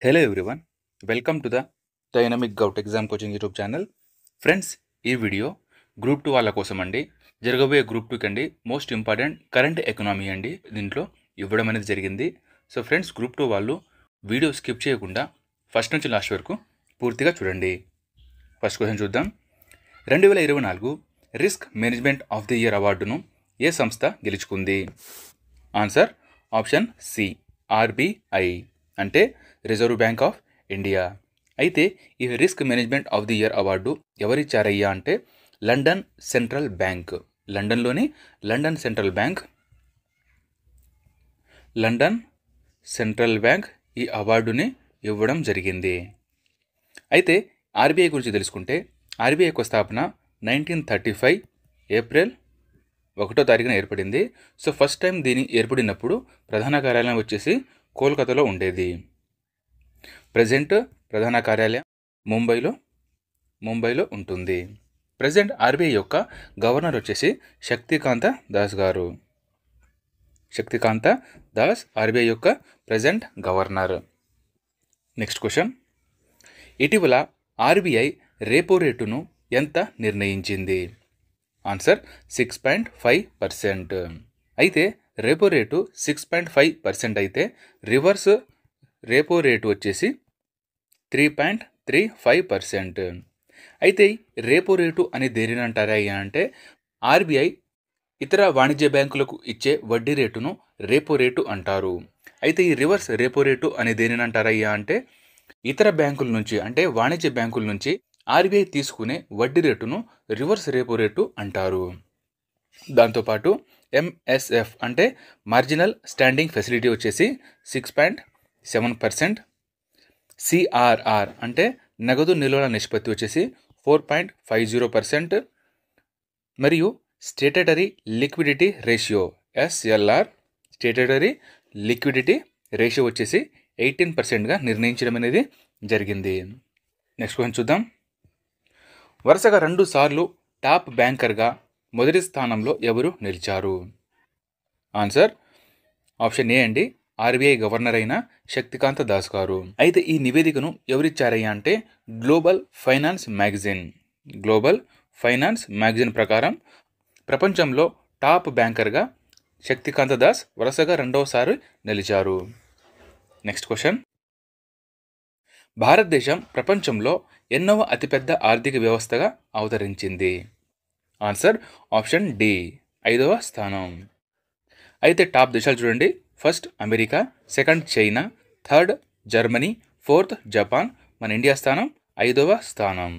Hello everyone, welcome to the Dynamic Gout Exam Coaching YouTube channel. Friends, ఈ video group 2 వాళ్ళ కోసం అండి. జరగబోయే గ్రూప్ 2 కండి మోస్ట్ ఇంపార్టెంట్ కరెంట్ ఎకనామీ అండి దీంట్లో ఇవ్వడం అనేది జరిగింది. సో ఫ్రెండ్స్, గ్రూప్ 2 వాళ్ళు వీడియో స్కిప్ చేయకుండా ఫస్ట్ నుంచి లాస్ట్ వరకు పూర్తిగా చూడండి. ఫస్ట్ క్వశ్చన్ చూద్దాం. 2024 risk management of the year అవార్డును ఏ సంస్థ గెలుచుకుంది? ఆన్సర్ ఆప్షన్ సి, ఆర్బీఐ అంటే రిజర్వ్ బ్యాంక్ ఆఫ్ ఇండియా. అయితే ఈ risk management of the year award ఎవరిచ్చారయ్యా అంటే లండన్ సెంట్రల్ బ్యాంక్. లండన్లోని లండన్ సెంట్రల్ బ్యాంక్ ఈ అవార్డుని ఇవ్వడం జరిగింది. అయితే ఆర్బీఐ గురించి తెలుసుకుంటే ఆర్బీఐ యొక్క స్థాపన 1935 ఏప్రిల్ 1వ తారీఖున ఏర్పడింది. సో ఫస్ట్ టైం దీని ఏర్పడినప్పుడు ప్రధాన కార్యాలయం వచ్చేసి కోల్కతాలో ఉండేది. ప్రజెంట్ ప్రధాన కార్యాలయం ముంబైలో ఉంటుంది. ప్రజెంట్ ఆర్బీఐ యొక్క గవర్నర్ వచ్చేసి శక్తికాంత దాస్ గారు. శక్తికాంత దాస్ ఆర్బీఐ యొక్క ప్రజెంట్ గవర్నర్. Next question. ఇటీవల ఆర్బీఐ రెపో రేటును ఎంత నిర్ణయించింది? ఆన్సర్ 6.5%. అయితే రెపో రేటు 6.5% అయితే రివర్స్ రెపో రేటు వచ్చేసి 3.35%. అయితే రెపో రేటు అని దేనిని అంటారా అంటే ఆర్బీఐ ఇతర వాణిజ్య బ్యాంకులకు ఇచ్చే వడ్డీ రేటును రెపో రేటు అంటారు. అయితే ఈ రివర్స్ రెపో రేటు అని దేనిని అంటారయ్యా అంటే ఇతర బ్యాంకుల నుంచి అంటే వాణిజ్య బ్యాంకుల నుంచి ఆర్బీఐ తీసుకునే వడ్డీ రేటును రివర్స్ రెపో రేటు అంటారు. దాంతోపాటు ఎంఎస్ఎఫ్ అంటే మార్జినల్ స్టాండింగ్ ఫెసిలిటీ వచ్చేసి 6.7%. సిఆర్ఆర్ అంటే నగదు నిల్వల నిష్పత్తి వచ్చేసి 4.50%. మరియు statutory liquidity ratio SLR statutory liquidity ratio వచ్చేసి 18%గా నిర్ణయించడం అనేది జరిగింది. నెక్స్ట్ క్వశ్చన్ చూద్దాం. వరుసగా 2 సార్లు టాప్ బ్యాంకర్గా మొదటి స్థానంలో ఎవరు నిలిచారు? ఆన్సర్ ఆప్షన్ ఏ అండి, ఆర్బీఐ గవర్నర్ అయిన శక్తికాంత దాస్ గారు. అయితే ఈ నివేదికను ఎవరిచ్చారయ్యా అంటే గ్లోబల్ ఫైనాన్స్ మ్యాగజైన్ ప్రకారం ప్రపంచంలో టాప్ బ్యాంకర్గా శక్తికాంత దాస్ వరుసగా 2వసారి నిలిచారు. Next question. భారతదేశం ప్రపంచంలో ఎన్నవ అతిపెద్ద ఆర్థిక వ్యవస్థగా అవతరించింది? ఆన్సర్ ఆప్షన్ డి, 5వ స్థానం. అయితే టాప్ దేశాలు చూడండి. First America, second China, third Germany, fourth Japan, మన ఇండియా స్థానం 5వ స్థానం.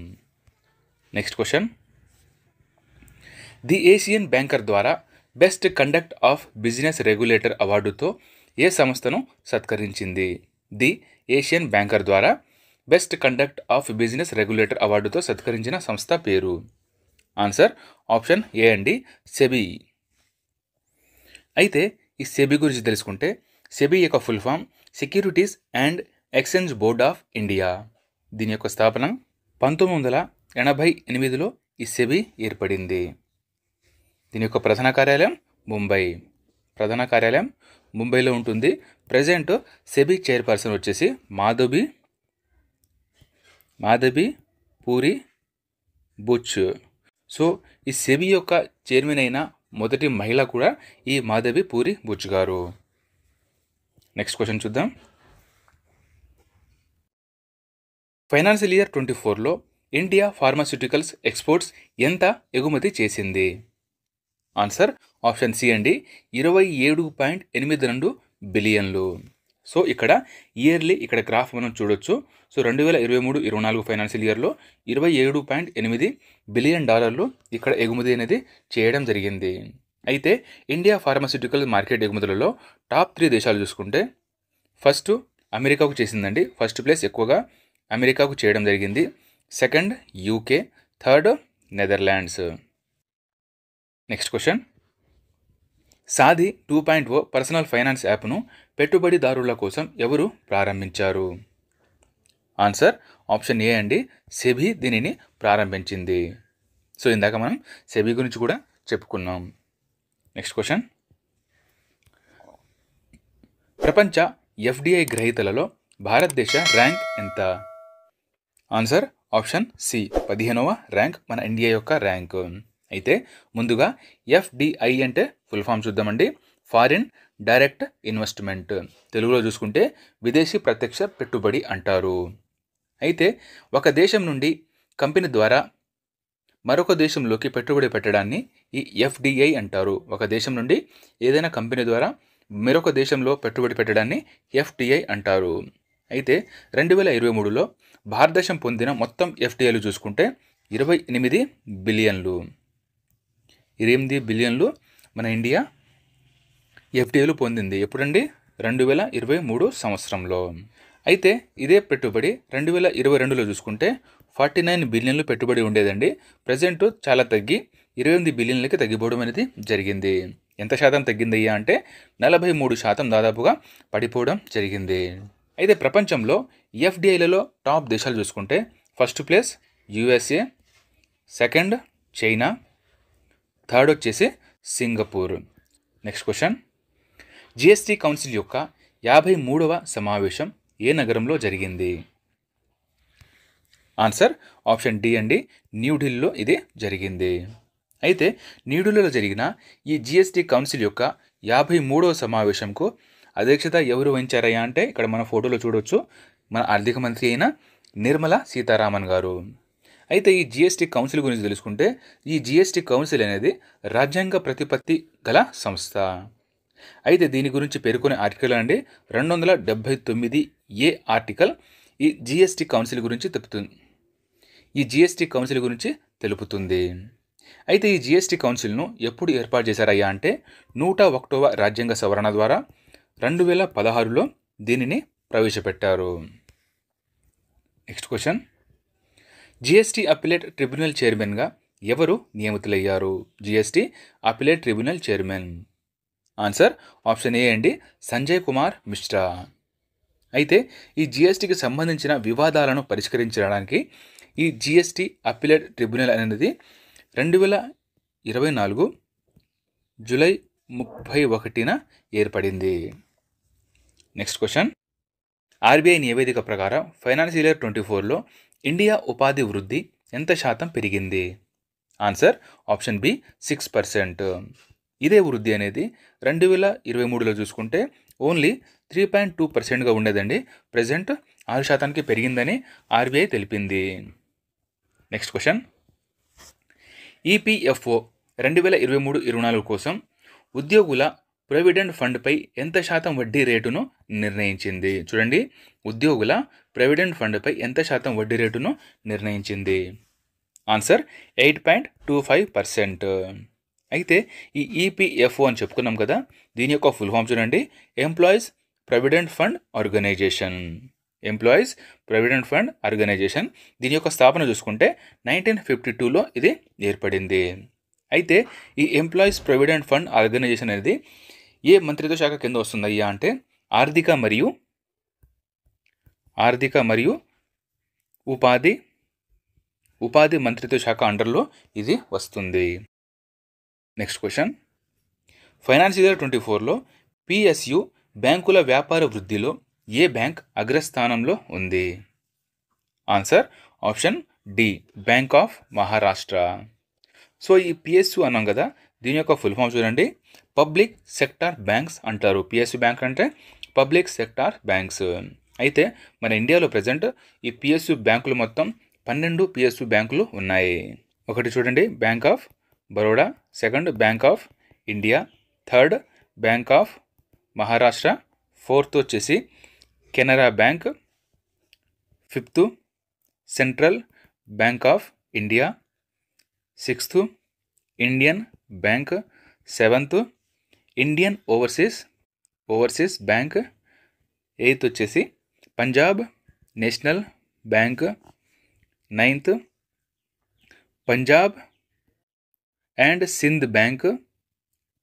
Next question. The Asian Banker ద్వారా best conduct of business regulator అవార్డుతో ఏ సంస్థను సత్కరించింది? ది ఏషియన్ బ్యాంకర్ ద్వారా best conduct of business regulator అవార్డుతో సత్కరించిన సంస్థ పేరు? ఆన్సర్ ఆప్షన్ ఏ అండి, సెబీ. అయితే ఈ సెబీ గురించి తెలుసుకుంటే సెబీ యొక్క full form securities and exchange board of India. దీని యొక్క స్థాపన 1988లో ఈ సెబీ ఏర్పడింది. దీని యొక్క ప్రధాన కార్యాలయం ముంబైలో ఉంటుంది. ప్రజెంట్ సెబీ చైర్పర్సన్ వచ్చేసి మాధవి పూరి బుచ్. సో ఈ సెబీ యొక్క చైర్మన్ అయిన మొదటి మహిళ కూడా ఈ మాధవి పూరి బుచ్ గారు. నెక్స్ట్ క్వశ్చన్ చూద్దాం. ఫైనాన్షియల్ ఇయర్ 24లో ఇండియా ఫార్మాస్యూటికల్స్ ఎక్స్పోర్ట్స్ ఎంత ఎగుమతి చేసింది? ఆన్సర్ ఆప్షన్ సి అండి, 27.82 బిలియన్లు. సో ఇక్కడ ఇయర్లీ ఇక్కడ గ్రాఫ్ మనం చూడొచ్చు. సో 2023-24 ఫైనాన్షియల్ ఇయర్లో $27.8 బిలియన్ ఇక్కడ ఎగుమతి అనేది చేయడం జరిగింది. అయితే ఇండియా ఫార్మాస్యూటికల్ మార్కెట్ ఎగుమతులలో టాప్ 3 దేశాలు చూసుకుంటే ఫస్ట్ అమెరికాకు చేసిందండి. ఫస్ట్ ప్లేస్ ఎక్కువగా అమెరికాకు చేయడం జరిగింది. Second UK, third Netherlands. Next question. Saarthi 2.0 personal finance యాప్ను పెట్టుబడిదారుల కోసం ఎవరు ప్రారంభించారు? ఆన్సర్ ఆప్షన్ ఏ అండి, సెబీ దీనిని ప్రారంభించింది. సో ఇందాక మనం సెబీ గురించి కూడా చెప్పుకున్నాం. Next question. ప్రపంచ ఎఫ్డిఐ గ్రహీతలలో భారతదేశ ర్యాంక్ ఎంత? ఆన్సర్ ఆప్షన్ సి 15వ ర్యాంక్ మన ఇండియా యొక్క ర్యాంక్. అయితే ముందుగా ఎఫ్డిఐ అంటే ఫుల్ ఫామ్ చూద్దామండి. ఫారిన్ డైరెక్ట్ ఇన్వెస్ట్మెంట్, తెలుగులో చూసుకుంటే విదేశీ ప్రత్యక్ష పెట్టుబడి అంటారు. అయితే ఒక దేశం నుండి కంపెనీ ద్వారా మరొక దేశంలోకి పెట్టుబడి పెట్టడాన్ని ఈ ఎఫ్డిఐ అంటారు. ఒక దేశం నుండి ఏదైనా కంపెనీ ద్వారా మరొక దేశంలో పెట్టుబడి పెట్టడాన్ని ఎఫ్డిఐ అంటారు. అయితే 2023లో భారతదేశం పొందిన మొత్తం ఎఫ్డిఐలు చూసుకుంటే 28 బిలియన్లు. 28 బిలియన్లు మన ఇండియా ఎఫ్డిఐలు పొందింది. ఎప్పుడండి? 2023 సంవత్సరంలో. అయితే ఇదే పెట్టుబడి 2022లో చూసుకుంటే 49 బిలియన్లు పెట్టుబడి ఉండేదండి. ప్రజెంట్ చాలా తగ్గి 28 బిలియన్లకి తగ్గిపోవడం అనేది జరిగింది. ఎంత శాతం తగ్గిందయ్యా అంటే 43% దాదాపుగా పడిపోవడం జరిగింది. అయితే ప్రపంచంలో ఎఫ్డిఐలలో టాప్ దేశాలు చూసుకుంటే first place USA, second China, third వచ్చేసి Singapore. Next question, GST council యొక్క 53వ సమావేశం ఏ నగరంలో జరిగింది? ఆన్సర్ ఆప్షన్ డి అండి, న్యూఢిల్లీలో ఇది జరిగింది. అయితే న్యూఢిల్లీలో జరిగిన ఈ జిఎస్టీ కౌన్సిల్ యొక్క 53వ సమావేశంకు అధ్యక్షత ఎవరు వహించారయ్యా అంటే ఇక్కడ మన ఫోటోలో చూడవచ్చు, మన ఆర్థిక మంత్రి అయిన నిర్మలా సీతారామన్ గారు. అయితే ఈ జిఎస్టీ కౌన్సిల్ గురించి తెలుసుకుంటే ఈ జిఎస్టీ కౌన్సిల్ అనేది రాజ్యాంగ ప్రతిపత్తి గల సంస్థ. అయితే దీని గురించి పేర్కొనే ఆర్టికల్ అండి 279A ఆర్టికల్ ఈ జిఎస్టీ కౌన్సిల్ గురించి తెలుపుతుంది. అయితే ఈ జిఎస్టీ కౌన్సిల్ను ఎప్పుడు ఏర్పాటు చేశారయ్యా అంటే 101వ రాజ్యాంగ సవరణ ద్వారా 2016లో దీనిని ప్రవేశపెట్టారు. Next question, GST appellate tribunal చైర్మన్గా ఎవరు నియమితులయ్యారు? GST appellate tribunal chairman. Answer option A అండి, సంజయ్ కుమార్ మిశ్రా. అయితే ఈ జిఎస్టీకి సంబంధించిన వివాదాలను పరిష్కరించడానికి ఈ జిఎస్టీ అపిలేట్ ట్రిబ్యునల్ అనేది 2024 జూలై 31న ఏర్పడింది. నెక్స్ట్ క్వశ్చన్, ఆర్బీఐ నివేదిక ప్రకారం ఫైనాన్షియల్ ఇయర్ 24లో ఇండియా ఉపాధి వృద్ధి ఎంత శాతం పెరిగింది? Answer option B 6%. ఇదే వృద్ధి అనేది 2023లో చూసుకుంటే ఓన్లీ 3.2%గా ఉండేదండి. ప్రజెంట్ 6%కి పెరిగిందని ఆర్బీఐ తెలిపింది. నెక్స్ట్ క్వశ్చన్, ఈపీఎఫ్ఓ 2023-24 కోసం ఉద్యోగుల ప్రొవిడెంట్ ఫండ్పై ఎంత శాతం వడ్డీ రేటును నిర్ణయించింది? చూడండి, ఉద్యోగుల ప్రొవిడెంట్ ఫండ్పై ఎంత శాతం వడ్డీ రేటును నిర్ణయించింది? ఆన్సర్ 8.25%. అయితే ఈ ఈపీఎఫ్ఓ అని చెప్పుకున్నాం కదా, దీని యొక్క ఫుల్ ఫామ్ చూడండి, ఎంప్లాయీస్ ప్రొవిడెంట్ ఫండ్ ఆర్గనైజేషన్. దీని యొక్క స్థాపన చూసుకుంటే 1952లో ఇది ఏర్పడింది. అయితే ఈ ఎంప్లాయీస్ ప్రొవిడెంట్ ఫండ్ ఆర్గనైజేషన్ అనేది ఏ మంత్రిత్వ శాఖ కింద వస్తుందయ్యా అంటే ఆర్థిక మరియు ఉపాధి మంత్రిత్వ శాఖ అండర్లో ఇది వస్తుంది. నెక్స్ట్ క్వశ్చన్, ఫైనాన్షియల్ ఇయర్ 24లో పిఎస్యు బ్యాంకుల వ్యాపార వృద్ధిలో ఏ బ్యాంక్ అగ్రస్థానంలో ఉంది? Answer option D, bank of Maharashtra. So ఈ పిఎస్యు అన్నాం కదా, దీని యొక్క ఫుల్ ఫామ్ చూడండి, పబ్లిక్ సెక్టార్ బ్యాంక్స్ అంటారు. పిఎస్యు బ్యాంక్ అంటే పబ్లిక్ సెక్టార్ బ్యాంక్స్. అయితే మన ఇండియాలో ప్రజెంట్ ఈ పిఎస్యు బ్యాంకులు మొత్తం 12 పిఎస్యు బ్యాంకులు ఉన్నాయి. ఒకటి చూడండి, bank of Baroda, second bank of India, third bank of Maharashtra, fourth వచ్చేసి Canara bank, fifth central bank of India, sixth Indian bank, seventh Indian overseas bank, eighth వచ్చేసి Punjab national bank, ninth Punjab and Sindh bank,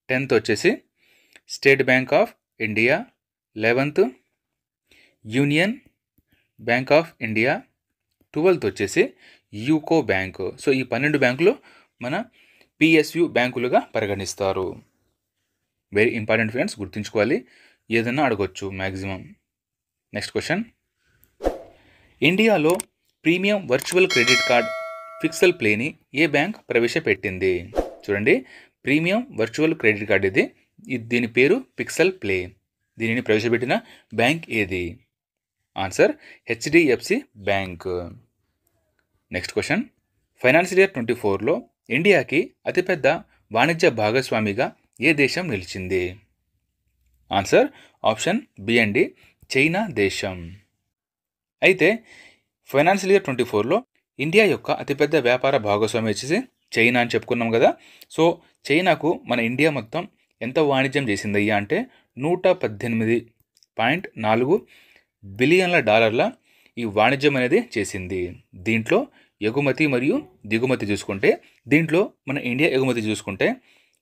10th వచ్చేసి state bank of India, 11th union bank of India, 12th వచ్చేసి UCO bank. So ఈ 12 బ్యాంకులు మన PSU బ్యాంకులుగా పరిగణిస్తారు. Very important friends, గుర్తుంచుకోవాలి, ఏదన్నా అడగొచ్చు మ్యాక్సిమం. నెక్స్ట్ క్వశ్చన్, ఇండియాలో premium virtual credit card Pixel ప్లేని ఏ బ్యాంక్ ప్రవేశపెట్టింది? చూడండి, ప్రీమియం వర్చువల్ క్రెడిట్ కార్డ్ ఇది. దీని పేరు పిక్సెల్ ప్లే. దీనిని ప్రవేశపెట్టిన బ్యాంక్ ఏది? Answer HDFC Bank. Next question, financial year 24లో ఇండియాకి అతిపెద్ద వాణిజ్య భాగస్వామిగా ఏ దేశం నిలిచింది? ఆన్సర్ ఆప్షన్ బి అండి, చైనా దేశం. అయితే ఫైనాన్షియల్ ఇయర్ 24లో ఇండియా యొక్క అతిపెద్ద వ్యాపార భాగస్వామి వచ్చేసి చైనా అని చెప్పుకున్నాం కదా. సో చైనాకు మన ఇండియా మొత్తం ఎంత వాణిజ్యం చేసిందయ్యా అంటే $118.4 బిలియన్ల ఈ వాణిజ్యం అనేది చేసింది. దీంట్లో ఎగుమతి మరియు దిగుమతి చూసుకుంటే, దీంట్లో మన ఇండియా ఎగుమతి చూసుకుంటే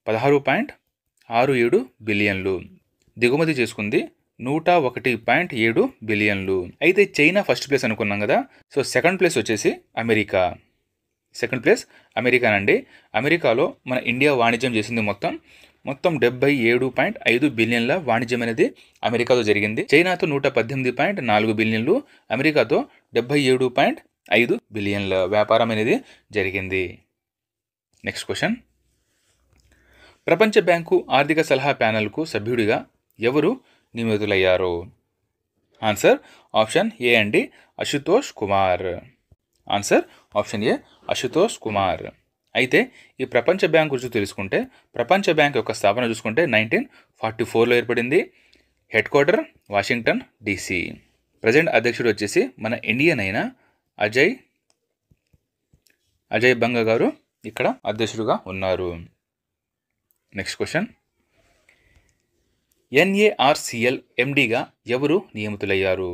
16.67 బిలియన్లు, దిగుమతి చేసుకుంది 101.7 బిలియన్లు. అయితే చైనా ఫస్ట్ ప్లేస్ అనుకున్నాం కదా. సో సెకండ్ ప్లేస్ వచ్చేసి అమెరికా. సెకండ్ ప్లేస్ అమెరికానండి. అమెరికాలో మన ఇండియా వాణిజ్యం చేసింది మొత్తం 77.5 బిలియన్ల వాణిజ్యం అనేది అమెరికాతో జరిగింది. చైనాతో 118.4 బిలియన్లు, అమెరికాతో 77.5 బిలియన్ల వ్యాపారం అనేది జరిగింది. నెక్స్ట్ క్వశ్చన్, ప్రపంచ బ్యాంకు ఆర్థిక సలహా ప్యానెల్కు సభ్యుడిగా ఎవరు నియమితులయ్యారు? ఆన్సర్ ఆప్షన్ ఏ అండి, అశుతోష్ కుమార్. ఆన్సర్ ఆప్షన్ ఏ, అశుతోష్ కుమార్. అయితే ఈ ప్రపంచ బ్యాంక్ గురించి తెలుసుకుంటే, ప్రపంచ బ్యాంక్ యొక్క స్థాపన చూసుకుంటే 1944లో ఏర్పడింది. Head quarter Washington DC. Present అధ్యక్షుడు వచ్చేసి మన ఇండియన్ అయిన అజయ్ బంగా గారు ఇక్కడ అధ్యక్షుడుగా ఉన్నారు. నెక్స్ట్ క్వశ్చన్, NARCL MDగా ఎవరు నియమితులయ్యారు?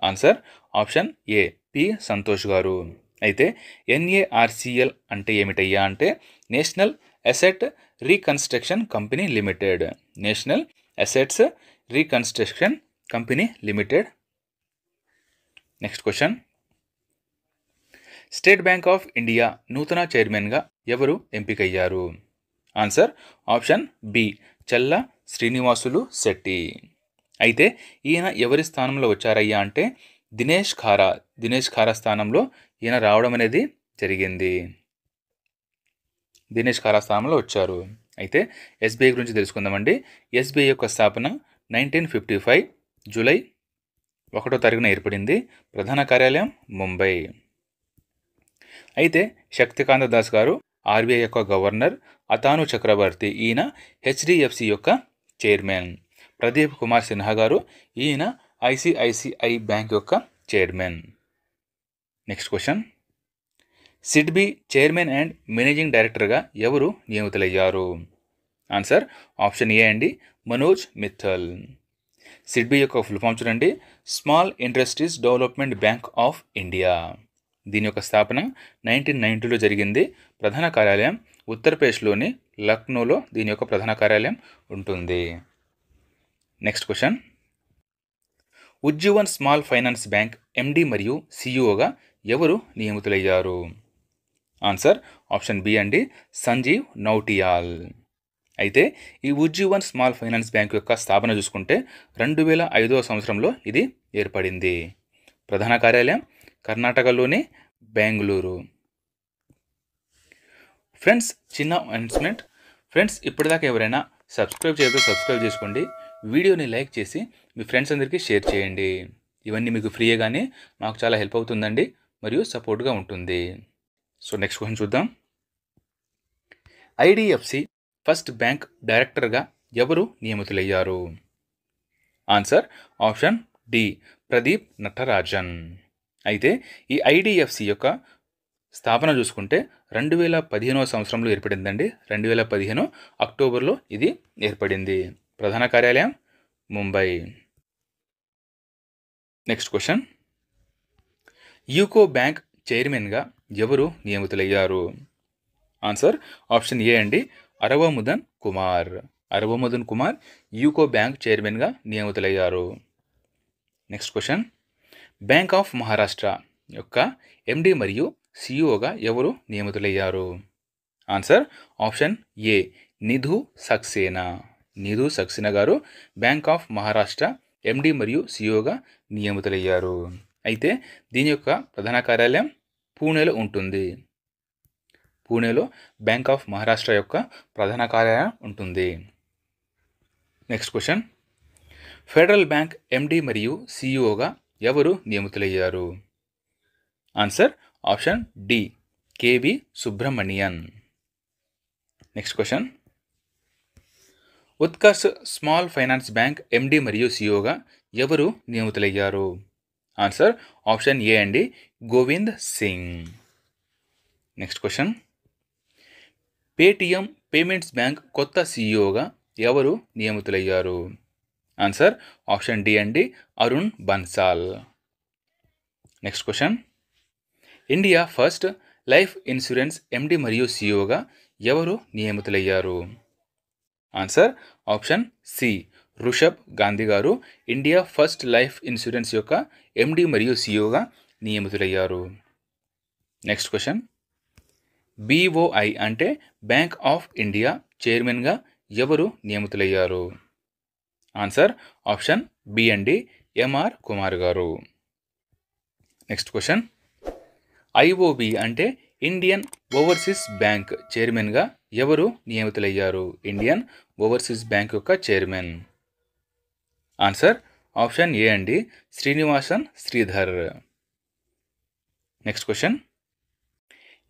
ఆన్సర్ ఆప్షన్ ఏ, పి సంతోష్ గారు. అయితే NARCL అంటే ఏమిటయ్యా అంటే national asset reconstruction company limited. National assets reconstruction company limited. Next question, state bank of India నూతన చైర్మన్గా ఎవరు ఎంపికయ్యారు? ఆన్సర్ ఆప్షన్ బి, చల్లా శ్రీనివాసులు శెట్టి. అయితే ఈయన ఎవరి స్థానంలో వచ్చారయ్యా అంటే దినేష్ ఖారా స్థానంలో ఈయన రావడం అనేది జరిగింది. దినేష్ ఖారా స్థానంలో వచ్చారు. అయితే SBI గురించి తెలుసుకుందామండి. SBI యొక్క స్థాపన 1955 జూలై 1వ తారీఖున ఏర్పడింది. ప్రధాన కార్యాలయం ముంబై. అయితే శక్తికాంత దాస్ గారు RBI యొక్క గవర్నర్. అతాను చక్రవర్తి ఈయన HDFC యొక్క చైర్మన్. ప్రదీప్ కుమార్ సిన్హా గారు ఈయన ICICI బ్యాంక్ యొక్క chairman. Next question, SIDBI chairman and managing డైరెక్టర్గా ఎవరు నియమితులయ్యారు? ఆన్సర్ ఆప్షన్ ఏ అండి, మనోజ్ మిత్తల్. సిడ్బీ యొక్క ఫుల్ ఫామ్ చూడండి, small industries development bank of India. దీని యొక్క స్థాపన 1990లో జరిగింది. ప్రధాన కార్యాలయం ఉత్తరప్రదేశ్లోని లక్నోలో దీని యొక్క ప్రధాన కార్యాలయం ఉంటుంది. Next question, Ujjivan small finance bank MD మరియు CEOగా ఎవరు నియమితులయ్యారు? ఆన్సర్ ఆప్షన్ బి అండి, సంజీవ్ నౌటియాల్. అయితే ఈ ఉజ్జీవన్ స్మాల్ ఫైనాన్స్ బ్యాంక్ యొక్క స్థాపన చూసుకుంటే 2005వ సంవత్సరంలో ఇది ఏర్పడింది. ప్రధాన కార్యాలయం కర్ణాటకలోని బెంగళూరు. ఫ్రెండ్స్, చిన్న అనౌన్స్మెంట్. ఫ్రెండ్స్, ఇప్పటిదాకా ఎవరైనా సబ్స్క్రైబ్ చేయకపోతే సబ్స్క్రైబ్ చేసుకోండి. వీడియోని లైక్ చేసి మీ ఫ్రెండ్స్ అందరికీ షేర్ చేయండి. ఇవన్నీ మీకు ఫ్రీయే కానీ మాకు చాలా హెల్ప్ అవుతుందండి మరియు సపోర్ట్గా ఉంటుంది. సో నెక్స్ట్ క్వశ్చన్ చూద్దాం. IDFC ఫస్ట్ బ్యాంక్ డైరెక్టర్గా ఎవరు నియమితులయ్యారు? Answer option D, Pradeep Natarajan. అయితే ఈ IDFC యొక్క స్థాపన చూసుకుంటే 2015వ సంవత్సరంలో ఏర్పడిందండి. 2015 అక్టోబర్లో ఇది ఏర్పడింది. ప్రధాన కార్యాలయం Mumbai. Next question, UCO bank చైర్మన్గా ఎవరు నియమితులయ్యారు? ఆన్సర్ ఆప్షన్ ఏ అండి, అరవముదన్ కుమార్ యూకో బ్యాంక్ చైర్మన్గా నియమితులయ్యారు. Next question, bank of Maharashtra యొక్క MD మరియు CEOగా ఎవరు నియమితులయ్యారు? ఆన్సర్ ఆప్షన్ ఏ, నిధు సక్సేనా గారు బ్యాంక్ ఆఫ్ మహారాష్ట్ర MD మరియు CEOగా నియమితులయ్యారు. అయితే దీని యొక్క ప్రధాన కార్యాలయం పూణేలో ఉంటుంది. పూణేలో బ్యాంక్ ఆఫ్ మహారాష్ట్ర యొక్క ప్రధాన కార్యాలయం ఉంటుంది. Next question, Federal Bank MD మరియు సిఇఓగా ఎవరు నియమితులయ్యారు? Answer option D, KV Subramanian. Next question, Utkarsh Small finance Bank MD మరియు సిఇఓగా ఎవరు నియమితులయ్యారు? ఆన్సర్ ఆప్షన్ ఏ అండి, Govind Singh. Next question, Paytm Payments Bank కొత్త సిఇఓగా ఎవరు నియమితులయ్యారు? ఆన్సర్ ఆప్షన్ డి అండి, Arun Bansal. Next question, India First Life Insurance MD మరియు సిఇఓగా ఎవరు నియమితులయ్యారు? Answer option C, Rushabh Gandhi గారు ఇండియా ఫస్ట్ లైఫ్ ఇన్సూరెన్స్ యొక్క ఎండి మరియు సిఇఓగా నియమితులయ్యారు. నెక్స్ట్ క్వశ్చన్, బిఓఐ అంటే బ్యాంక్ ఆఫ్ ఇండియా చైర్మన్గా ఎవరు నియమితులయ్యారు? ఆన్సర్ ఆప్షన్ బి అండి, ఎంఆర్ కుమార్ గారు. నెక్స్ట్ క్వశ్చన్, ఐఓబి అంటే ఇండియన్ ఓవర్సీస్ బ్యాంక్ చైర్మన్గా ఎవరు నియమితులయ్యారు? ఇండియన్ ఓవర్సీస్ బ్యాంక్ యొక్క చైర్మన్. ఆన్సర్ ఆప్షన్ ఏ అండి, Srinivasan Sridhar. Next question,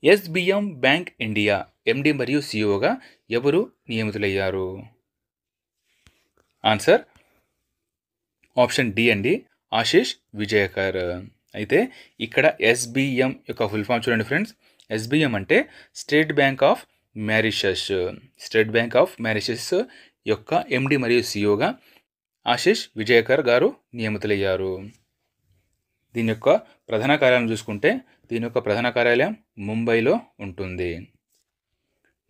SBM bank India ఎండి మరియు సిఇఓగా ఎవరు నియమితులయ్యారు? ఆన్సర్ ఆప్షన్ డి అండి, ఆశీష్ విజయకర్. అయితే ఇక్కడ ఎస్బిఎం యొక్క ఫుల్ ఫామ్ చూడండి ఫ్రెండ్స్. ఎస్బిఎం అంటే state bank of Mauritius. State bank of Mauritius యొక్క ఎండి మరియు సిఇఓగా ఆశీష్ విజయకర్ గారు నియమితులయ్యారు. దీని యొక్క ప్రధాన కార్యాలయం చూసుకుంటే దీని యొక్క ప్రధాన కార్యాలయం ముంబైలో ఉంటుంది.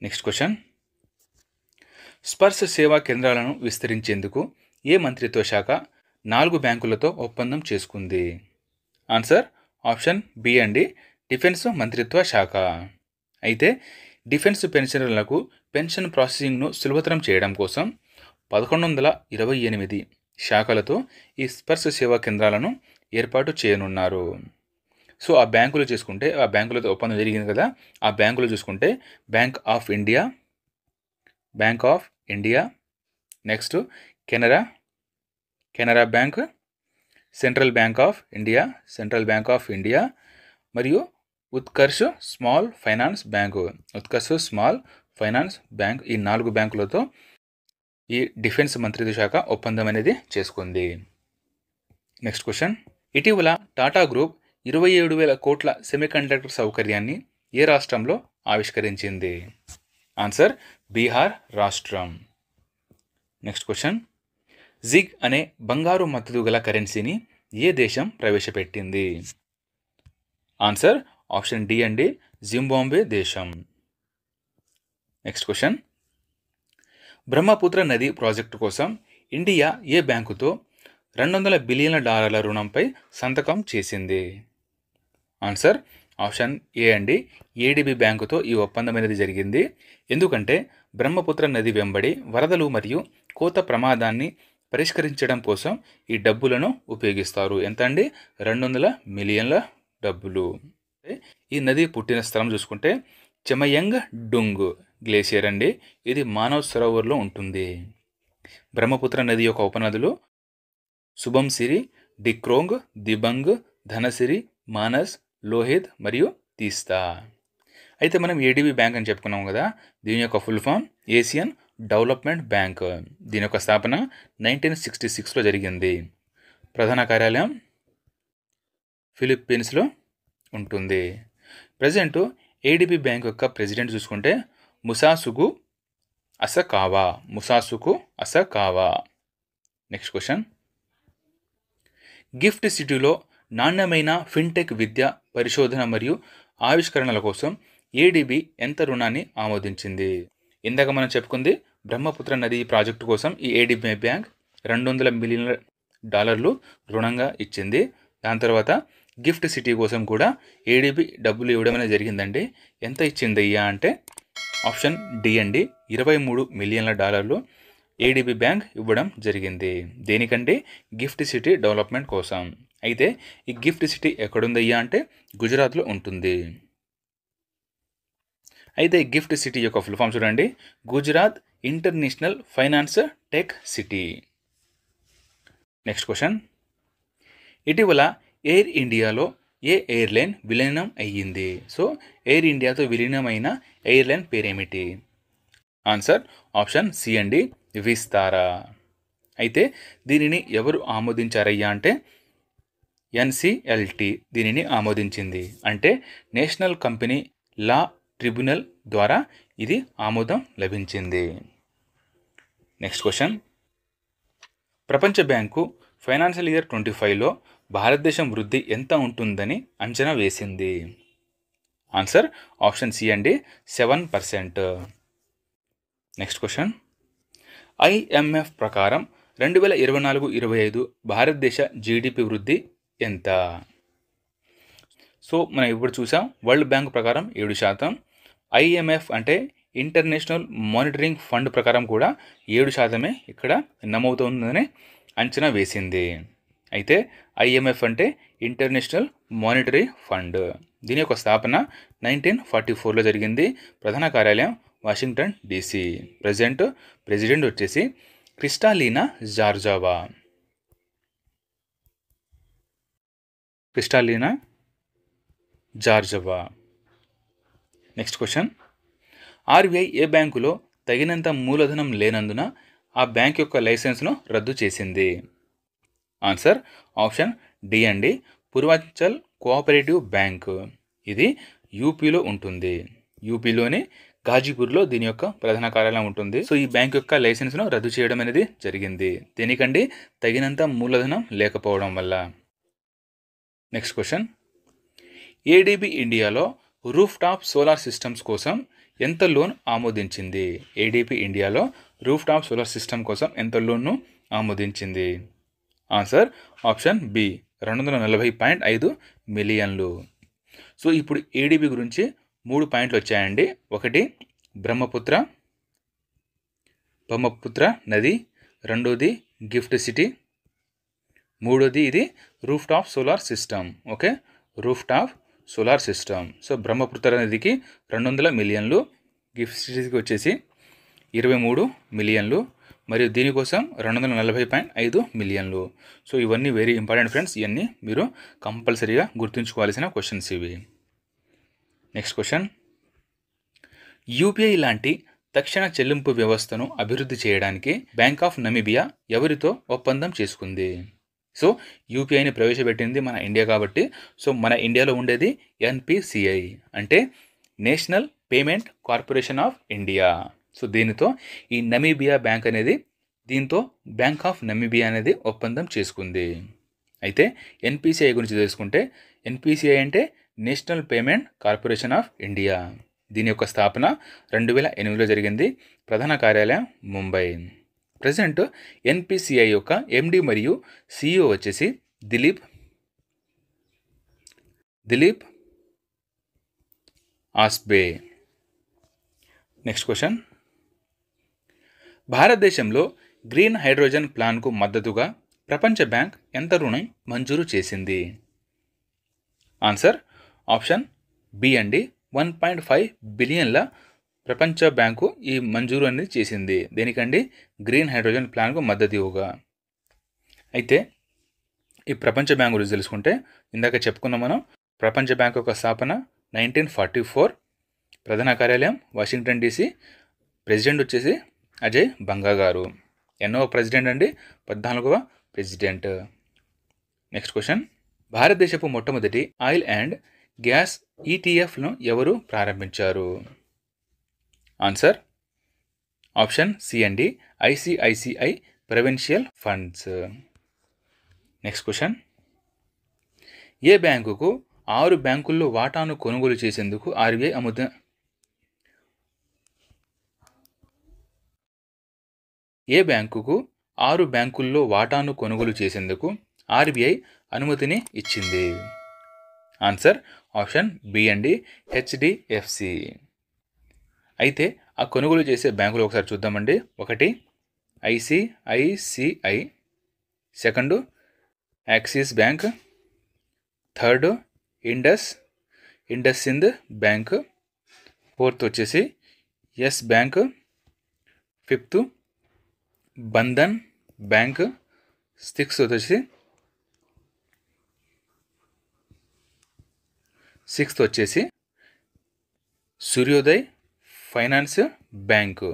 నెక్స్ట్ క్వశ్చన్, స్పర్శ సేవా కేంద్రాలను విస్తరించేందుకు ఏ మంత్రిత్వ శాఖ 4 బ్యాంకులతో ఒప్పందం చేసుకుంది? ఆన్సర్ ఆప్షన్ బి అండి, డిఫెన్స్ మంత్రిత్వ శాఖ. అయితే డిఫెన్స్ పెన్షనర్లకు పెన్షన్ ప్రాసెసింగ్ను సులభతరం చేయడం కోసం 1128 శాఖలతో ఈ స్పర్శ సేవా కేంద్రాలను ఏర్పాటు చేయనున్నారు. సో ఆ బ్యాంకులు చూసుకుంటే, ఆ బ్యాంకులతో ఒప్పందం జరిగింది కదా, ఆ బ్యాంకులు చూసుకుంటే bank of India, next Canara bank, central bank of India మరియు ఉత్కర్ష్ స్మాల్ ఫైనాన్స్ బ్యాంక్. ఈ 4 బ్యాంకులతో ఈ డిఫెన్స్ మంత్రిత్వ శాఖ ఒప్పందం అనేది చేసుకుంది. నెక్స్ట్ క్వశ్చన్, ఇటీవల టాటా గ్రూప్ 27,000 కోట్ల సెమీకండక్టర్ సౌకర్యాన్ని ఏ రాష్ట్రంలో ఆవిష్కరించింది? ఆన్సర్ బీహార్ రాష్ట్రం. నెక్స్ట్ క్వశ్చన్, జిగ్ అనే బంగారు మద్దతు గల కరెన్సీని ఏ దేశం ప్రవేశపెట్టింది? ఆన్సర్ ఆప్షన్ డి అండి, జింబాబ్వే దేశం. నెక్స్ట్ క్వశ్చన్, బ్రహ్మపుత్ర నది ప్రాజెక్టు కోసం ఇండియా ఏ బ్యాంకుతో $200 బిలియన్ల రుణంపై సంతకం చేసింది? ఆన్సర్ ఆప్షన్ ఏ అండి, ఏడిబి బ్యాంకుతో ఈ ఒప్పందం అనేది జరిగింది. ఎందుకంటే బ్రహ్మపుత్ర నది వెంబడి వరదలు మరియు కోత ప్రమాదాన్ని పరిష్కరించడం కోసం ఈ డబ్బులను ఉపయోగిస్తారు. ఎంత అండి? 200 మిలియన్ల డబ్బులు. ఈ నది పుట్టిన స్థలం చూసుకుంటే చెమయంగ్ డుంగ్ గ్లేసియర్ అండి. ఇది మానవ్ సరోవర్లో ఉంటుంది. బ్రహ్మపుత్ర నది యొక్క ఉపనదులు సుబంసిరి, డిక్రోంగ్, దిబంగ్, ధనసిరి, మానస్, లోహిత్ మరియు తీస్తా. అయితే మనం ఏడిబి బ్యాంక్ అని చెప్పుకున్నాం కదా, దీని యొక్క full form Asian development bank. దీని యొక్క స్థాపన 1966లో జరిగింది. ప్రధాన కార్యాలయం ఫిలిప్పీన్స్లో ఉంటుంది. ప్రజెంట్ ఏడిబి బ్యాంక్ యొక్క ప్రెసిడెంట్ చూసుకుంటే Masatsugu Asakawa. Next question, GIFT సిటీలో నాణ్యమైన ఫిన్టెక్ విద్య, పరిశోధన మరియు ఆవిష్కరణల కోసం ఏడిబి ఎంత రుణాన్ని ఆమోదించింది? ఇందాక మనం చెప్పుకుంది బ్రహ్మపుత్ర నది ప్రాజెక్టు కోసం ఈ ఏడిబి బ్యాంక్ $200 మిలియన్ల రుణంగా ఇచ్చింది. దాని తర్వాత గిఫ్ట్ సిటీ కోసం కూడా ఏడిబి డబ్బులు ఇవ్వడం అనేది జరిగిందండి. ఎంత ఇచ్చింది అయ్యా అంటే ఆప్షన్ డి అండి, $23 మిలియన్ల ఏడిబి బ్యాంక్ ఇవ్వడం జరిగింది. దేనికంటే గిఫ్ట్ సిటీ డెవలప్మెంట్ కోసం. అయితే ఈ గిఫ్ట్ సిటీ ఎక్కడుందయ్యా అంటే గుజరాత్లో ఉంటుంది. అయితే ఈ గిఫ్ట్ సిటీ యొక్క ఫుల్ ఫామ్ చూడండి, Gujarat international finance tech city. Next question, ఇటీవల ఎయిర్ ఇండియాలో ఏ ఎయిర్లైన్ విలీనం అయ్యింది? సో ఎయిర్ ఇండియాతో విలీనమైన ఎయిర్లైన్ పేరేమిటి? ఆన్సర్ ఆప్షన్ సి అండి, విస్తారా. అయితే దీనిని ఎవరు ఆమోదించారయ్యా అంటే ఎన్సిఎల్టీ దీనిని ఆమోదించింది. అంటే నేషనల్ కంపెనీ లా ట్రిబ్యునల్ ద్వారా ఇది ఆమోదం లభించింది. నెక్స్ట్ క్వశ్చన్, ప్రపంచ బ్యాంకు ఫైనాన్షియల్ ఇయర్ 25లో భారతదేశం వృద్ధి ఎంత ఉంటుందని అంచనా వేసింది? ఆన్సర్ ఆప్షన్ సి అండి, 7%. నెక్స్ట్ క్వశ్చన్, ఐఎంఎఫ్ ప్రకారం 2024-25 భారతదేశ జీడిపి వృద్ధి ఎంత? సో మనం ఇప్పుడు చూసాం, వరల్డ్ బ్యాంక్ ప్రకారం 7%, ఐఎంఎఫ్ అంటే ఇంటర్నేషనల్ మానిటరింగ్ ఫండ్ ప్రకారం కూడా 7% ఇక్కడ నమోదవుతుందని అంచనా వేసింది. అయితే ఐఎంఎఫ్ అంటే ఇంటర్నేషనల్ మానిటరీ ఫండ్. దీని యొక్క స్థాపన 1944లో జరిగింది. ప్రధాన కార్యాలయం వాషింగ్టన్ DC. ప్రెసిడెంట్ వచ్చేసి క్రిస్టాలినా జార్జవా. నెక్స్ట్ క్వశ్చన్, ఆర్బీఐ ఏ బ్యాంకులో తగినంత మూలధనం లేనందున ఆ బ్యాంక్ యొక్క లైసెన్స్ను రద్దు చేసింది? ఆన్సర్ ఆప్షన్ డి అండి, పూర్వాంచల్ కోఆపరేటివ్ బ్యాంక్. ఇది యూపీలో ఉంటుంది. యూపీలోని గాజీపూర్లో దీని యొక్క ప్రధాన కార్యాలయం ఉంటుంది. సో ఈ బ్యాంక్ యొక్క లైసెన్స్ను రద్దు చేయడం అనేది జరిగింది. దేనికండి? తగినంత మూలధనం లేకపోవడం వల్ల. నెక్స్ట్ క్వశ్చన్, ఏడీబీ ఇండియాలో రూఫ్ టాప్ సోలార్ సిస్టమ్స్ కోసం ఎంత లోన్ ఆమోదించింది? ఏడీబీ ఇండియాలో రూఫ్ టాప్ సోలార్ సిస్టమ్ కోసం ఎంత లోన్ను ఆమోదించింది? ఆన్సర్ ఆప్షన్ బి, 240.5 మిలియన్లు. సో ఇప్పుడు ఏడీబీ గురించి 3 పాయింట్లు వచ్చాయండి. ఒకటి బ్రహ్మపుత్ర నది, రెండోది గిఫ్ట్ సిటీ, మూడోది ఇది roof top solar system. Okay, roof top solar system. So Brahmaputra నదికి 200 మిలియన్లు, గిఫ్ట్ సిటీకి వచ్చేసి 23 మిలియన్లు, మరియు దీనికోసం 240.5 మిలియన్లు. సో ఇవన్నీ వెరీ ఇంపార్టెంట్ ఫ్రెండ్స్. ఇవన్నీ మీరు కంపల్సరీగా గుర్తుంచుకోవాల్సిన క్వశ్చన్స్ ఇవి. నెక్స్ట్ క్వశ్చన్, యూపీఐ లాంటి తక్షణ చెల్లింపు వ్యవస్థను అభివృద్ధి చేయడానికి బ్యాంక్ ఆఫ్ నమీబియా ఎవరితో ఒప్పందం చేసుకుంది? సో యూపీఐని ప్రవేశపెట్టింది మన ఇండియా కాబట్టి, సో మన ఇండియాలో ఉండేది ఎన్పిసిఐ అంటే national payment corporation of India. So దీనితో ఈ నమీబియా బ్యాంక్ అనేది దీంతో బ్యాంక్ ఆఫ్ నమీబియా అనేది ఒప్పందం చేసుకుంది. అయితే ఎన్పిసిఐ గురించి తెలుసుకుంటే, ఎన్పిసిఐ అంటే national payment corporation of India. దీని యొక్క స్థాపన 2008లో జరిగింది. ప్రధాన కార్యాలయం ముంబై. ప్రజెంట్ ఎన్పిసిఐ యొక్క ఎండి మరియు సిఇఓ వచ్చేసి దిలీప్ ఆస్బే. నెక్స్ట్ క్వశ్చన్, భారతదేశంలో గ్రీన్ హైడ్రోజన్ ప్లాన్కు మద్దతుగా ప్రపంచ బ్యాంక్ ఎంత రుణం మంజూరు చేసింది? ఆన్సర్ ఆప్షన్ బి అండి, 1.5 బిలియన్ల ప్రపంచ బ్యాంకు ఈ మంజూరు అనేది చేసింది. దేనికండి? గ్రీన్ హైడ్రోజన్ ప్లాన్కు మద్దతు ఇవ్వగా. అయితే ఈ ప్రపంచ బ్యాంక్ గురించి తెలుసుకుంటే, ఇందాక చెప్పుకున్నాం మనం, ప్రపంచ బ్యాంక్ యొక్క స్థాపన 1944, ప్రధాన కార్యాలయం వాషింగ్టన్ DC, ప్రెసిడెంట్ వచ్చేసి అజయ్ బంగా గారు. ఎన్నో ప్రెసిడెంట్ అండి? 14వ ప్రెసిడెంట్. నెక్స్ట్ క్వశ్చన్, భారతదేశపు మొట్టమొదటి ఆయిల్ అండ్ గ్యాస్ ETFను ఎవరు ప్రారంభించారు? ఆన్సర్ ఆప్షన్ సి అండి, ICICI provincial funds. Next question, ఏ బ్యాంకుకు 6 బ్యాంకుల్లో వాటాను కొనుగోలు చేసేందుకు ఆర్బీఐ ఏ బ్యాంకుకు 6 బ్యాంకుల్లో వాటాను కొనుగోలు చేసేందుకు ఆర్బీఐ అనుమతిని ఇచ్చింది? ఆన్సర్ ఆప్షన్ బి అండి, HDFC. అయితే ఆ కొనుగోలు చేసే బ్యాంకులు ఒకసారి చూద్దామండి. ఒకటి ICICI, second Axis Bank, third IndusInd Bank, fourth వచ్చేసి Yes Bank, fifth Bandhan Bank, sixth వచ్చేసి Suryoday Finance Bank,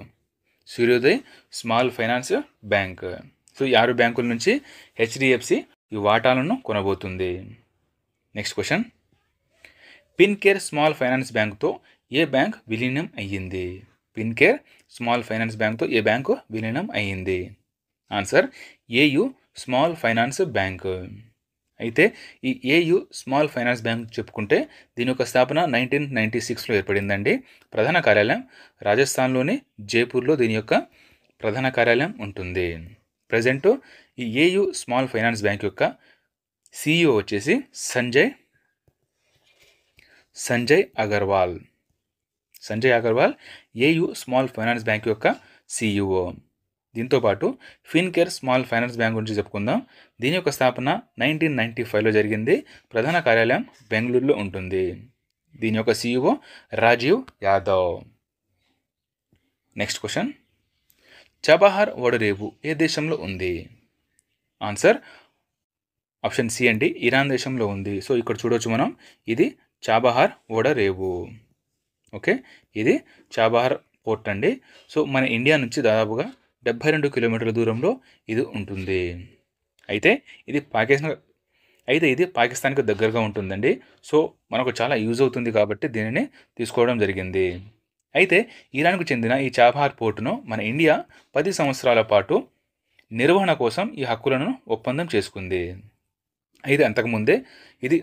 Suryoday Small finance Bank. So ఈ 6 బ్యాంకుల నుంచి హెచ్డిఎఫ్సి ఈ వాటాలను కొనబోతుంది. Next question, Fincare small Finance బ్యాంక్తో ఏ బ్యాంక్ విలీనం అయ్యింది? ఫిన్కేర్ స్మాల్ ఫైనాన్స్ బ్యాంక్తో ఏ బ్యాంకు విలీనం అయ్యింది? Answer AU small finance Bank. అయితే ఈ ఏయు స్మాల్ ఫైనాన్స్ బ్యాంక్ చెప్పుకుంటే దీని యొక్క స్థాపన 1996లో ఏర్పడిందండి. ప్రధాన కార్యాలయం రాజస్థాన్లోని జైపూర్లో దీని యొక్క ప్రధాన కార్యాలయం ఉంటుంది. ప్రజెంట్ ఈ ఏయు స్మాల్ ఫైనాన్స్ బ్యాంక్ యొక్క సిఇఓ వచ్చేసి Sanjay Agarwal AU small finance bank యొక్క సిఇఓ. దీంతోపాటు ఫిన్కేర్ స్మాల్ ఫైనాన్స్ బ్యాంక్ గురించి చెప్పుకుందాం. దీని యొక్క స్థాపన 1995లో జరిగింది. ప్రధాన కార్యాలయం బెంగళూరులో ఉంటుంది. దీని యొక్క CEO Rajiv Yadav. Next question, Chabahar ఓడరేవు ఏ దేశంలో ఉంది? ఆన్సర్ ఆప్షన్ సి అండి, ఇరాన్ దేశంలో ఉంది. సో ఇక్కడ చూడవచ్చు మనం, ఇది చాబహార్ ఓడరేవు. ఓకే, ఇది చాబహార్ పోర్ట్ అండి. సో మన ఇండియా నుంచి దాదాపుగా 72 కిలోమీటర్ల దూరంలో ఇది ఉంటుంది. అయితే ఇది పాకిస్తాన్కి దగ్గరగా ఉంటుందండి. సో మనకు చాలా యూజ్ అవుతుంది కాబట్టి దీనిని తీసుకోవడం జరిగింది. అయితే ఇరాన్కు చెందిన ఈ చాబహార్ పోర్టును మన ఇండియా 10 సంవత్సరాల పాటు నిర్వహణ కోసం ఈ హక్కులను ఒప్పందం చేసుకుంది. అయితే అంతకుముందే ఇది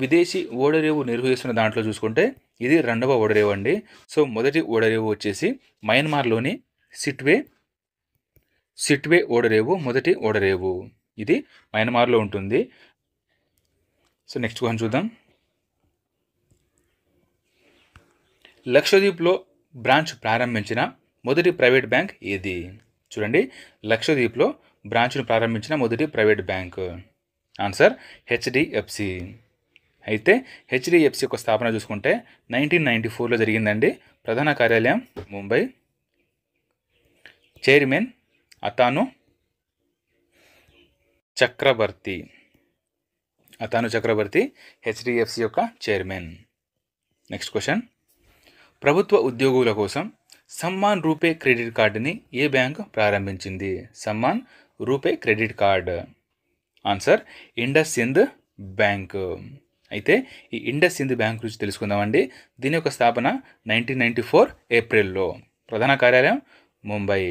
విదేశీ ఓడరేవు నిర్వహిస్తున్న దాంట్లో చూసుకుంటే ఇది 2వ ఓడరేవు అండి. సో మొదటి ఓడరేవు వచ్చేసి మయన్మార్లోని సిట్వే ఓడరేవు, మొదటి ఓడరేవు ఇది మయన్మార్లో ఉంటుంది. సో నెక్స్ట్ క్వశ్చన్ చూద్దాం. లక్షద్వీప్లో బ్రాంచ్ ప్రారంభించిన మొదటి ప్రైవేట్ బ్యాంక్ ఏది? చూడండి, లక్షద్వీప్లో బ్రాంచ్ను ప్రారంభించిన మొదటి ప్రైవేట్ బ్యాంక్. Answer HDFC. అయితే హెచ్డిఎఫ్సి యొక్క స్థాపన చూసుకుంటే 1994లో జరిగిందండి. ప్రధాన కార్యాలయం ముంబై. చైర్మన్ అతాను చక్రవర్తి హెచ్డిఎఫ్సి యొక్క చైర్మన్. నెక్స్ట్ క్వశ్చన్, ప్రభుత్వ ఉద్యోగుల కోసం సమ్మాన్ రూపే క్రెడిట్ కార్డుని ఏ బ్యాంక్ ప్రారంభించింది? Samman RuPay credit card. Answer Indus Sindh bank. అయితే ఈ ఇండస్ సింధ్ బ్యాంక్ గురించి తెలుసుకుందామండి. దీని యొక్క స్థాపన 1994 ఏప్రిల్లో. ప్రధాన కార్యాలయం ముంబై.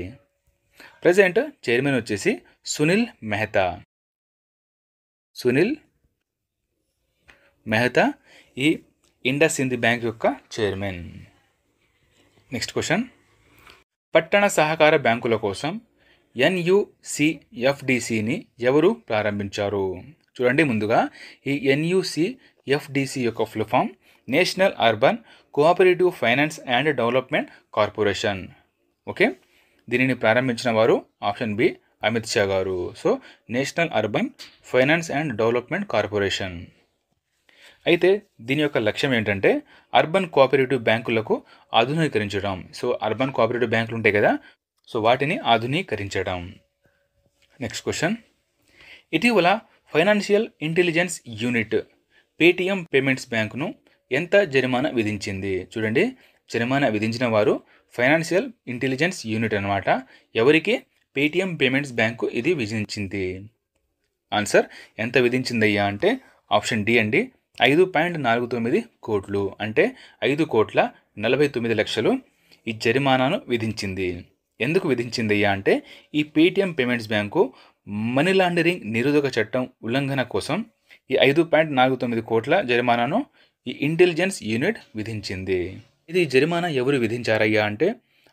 ప్రజెంట్ చైర్మన్ వచ్చేసి సునీల్ మెహతా ఈ ఇండస్ సింధ్ బ్యాంక్ యొక్క చైర్మన్. నెక్స్ట్ క్వశ్చన్, పట్టణ సహకార బ్యాంకుల కోసం NUCFDCని ఎవరు ప్రారంభించారు? చూడండి, ముందుగా ఈ NUCFDC యొక్క full form national urban cooperative finance and development corporation. Okay, దీనిని ప్రారంభించిన వారు ఆప్షన్ బి అమిత్ షా గారు. So national urban finance and development corporation. అయితే దీని యొక్క లక్ష్యం ఏంటంటే అర్బన్ కోఆపరేటివ్ బ్యాంకులకు ఆధునీకరించడం. సో అర్బన్ కోఆపరేటివ్ బ్యాంకులు ఉంటాయి కదా, సో వాటిని ఆధునీకరించడం. నెక్స్ట్ క్వశ్చన్, ఇటీవల financial intelligence unit Paytm payments బ్యాంకును ఎంత జరిమానా విధించింది? చూడండి, జరిమానా విధించిన వారు ఫైనాన్షియల్ ఇంటెలిజెన్స్ యూనిట్ అన్నమాట. ఎవరికి? పేటిఎం పేమెంట్స్ బ్యాంకు ఇది విధించింది. ఆన్సర్ ఎంత విధించిందయ్యా అంటే ఆప్షన్ డి అండి, 5.49 కోట్లు, అంటే 5,49,00,000 ఈ జరిమానాను విధించింది. ఎందుకు విధించిందయ్యా అంటే ఈ Paytm payments bank money laundering నిరోధక చట్టం ఉల్లంఘన కోసం ఈ 5.49 కోట్ల జరిమానాను ఈ ఇంటెలిజెన్స్ యూనిట్ విధించింది. ఇది జరిమానా ఎవరు విధించారయ్యా అంటే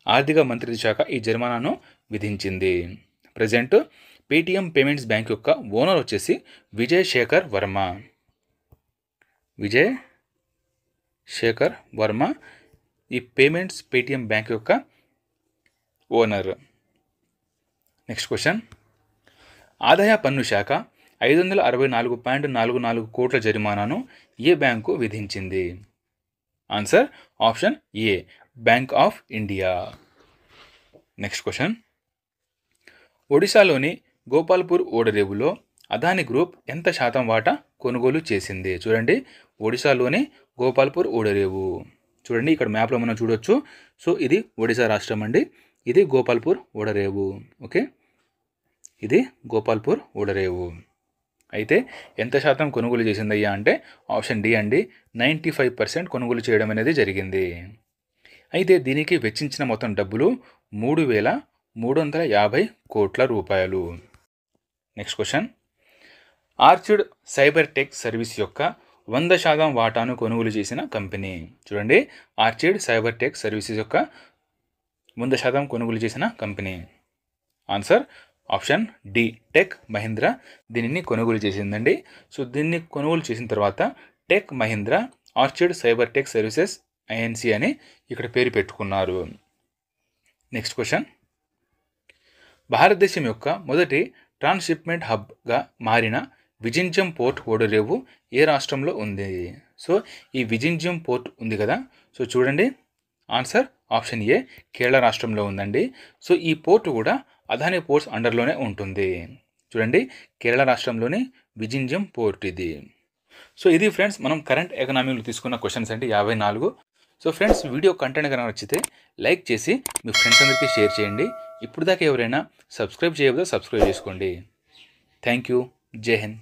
ఆర్థిక మంత్రిత్వ శాఖ ఈ జరిమానాను విధించింది. ప్రజెంట్ పేటిఎం పేమెంట్స్ బ్యాంక్ యొక్క ఓనర్ వచ్చేసి విజయ్ శేఖర్ వర్మ ఈ పేటిఎం బ్యాంక్ యొక్క ఓనర్. నెక్స్ట్ క్వశ్చన్, ఆదాయ పన్ను శాఖ 564.44 కోట్ల జరిమానాను ఏ బ్యాంకు విధించింది? Answer option A, bank of India. Next question. ఒడిశాలోని గోపాల్పూర్ ఓడరేవులో అదాని గ్రూప్ ఎంత శాతం వాటా కొనుగోలు చేసింది? చూడండి, ఒడిశాలోని గోపాల్పూర్ ఓడరేవు. చూడండి, ఇక్కడ మ్యాప్లో మనం చూడొచ్చు. సో ఇది ఒడిశా రాష్ట్రం అండి, ఇది గోపాల్పూర్ ఓడరేవు. ఓకే, ఇది గోపాల్పూర్ ఓడరేవు. అయితే ఎంత శాతం కొనుగోలు చేసిందయ్యా అంటే ఆప్షన్ డి అండి, 95% కొనుగోలు చేయడం అనేది జరిగింది. అయితే దీనికి వెచ్చించిన మొత్తం డబ్బులు 3,350 కోట్ల రూపాయలు. Next question. Orchid cyber tech service యొక్క 100% వాటాను కొనుగోలు చేసిన కంపెనీ? చూడండి, ఆర్చిడ్ సైబర్ టెక్ సర్వీసెస్ యొక్క 100% కొనుగోలు చేసిన కంపెనీ. Answer option D, tech Mahindra దీనిని కొనుగోలు చేసిందండి. సో దీన్ని కొనుగోలు చేసిన తర్వాత tech Mahindra orchid cyber tech services INC అని ఇక్కడ పేరు పెట్టుకున్నారు. Next question. భారతదేశం యొక్క మొదటి ట్రాన్స్షిప్మెంట్ హబ్గా మారిన విజింజం పోర్ట్ ఓడరేవు ఏ రాష్ట్రంలో ఉంది? సో ఈ విజింజం పోర్ట్ ఉంది కదా, సో చూడండి, ఆన్సర్ ఆప్షన్ ఏ, కేరళ రాష్ట్రంలో ఉందండి. సో ఈ పోర్టు కూడా అదాని పోర్ట్స్ అండర్లోనే ఉంటుంది. చూడండి, కేరళ రాష్ట్రంలోని విజింజం పోర్ట్ ఇది. సో ఇది ఫ్రెండ్స్ మనం కరెంట్ ఎకనామీలో తీసుకున్న క్వశ్చన్స్ అంటే 54. సో ఫ్రెండ్స్, వీడియో కంటెంట్ కనుక నచ్చితే లైక్ చేసి మీ ఫ్రెండ్స్ అందరికీ షేర్ చేయండి. ఇప్పుడు దాకా ఎవరైనా సబ్స్క్రైబ్ చేయకపోతే సబ్స్క్రైబ్ చేసుకోండి. Thank you. జై హింద్.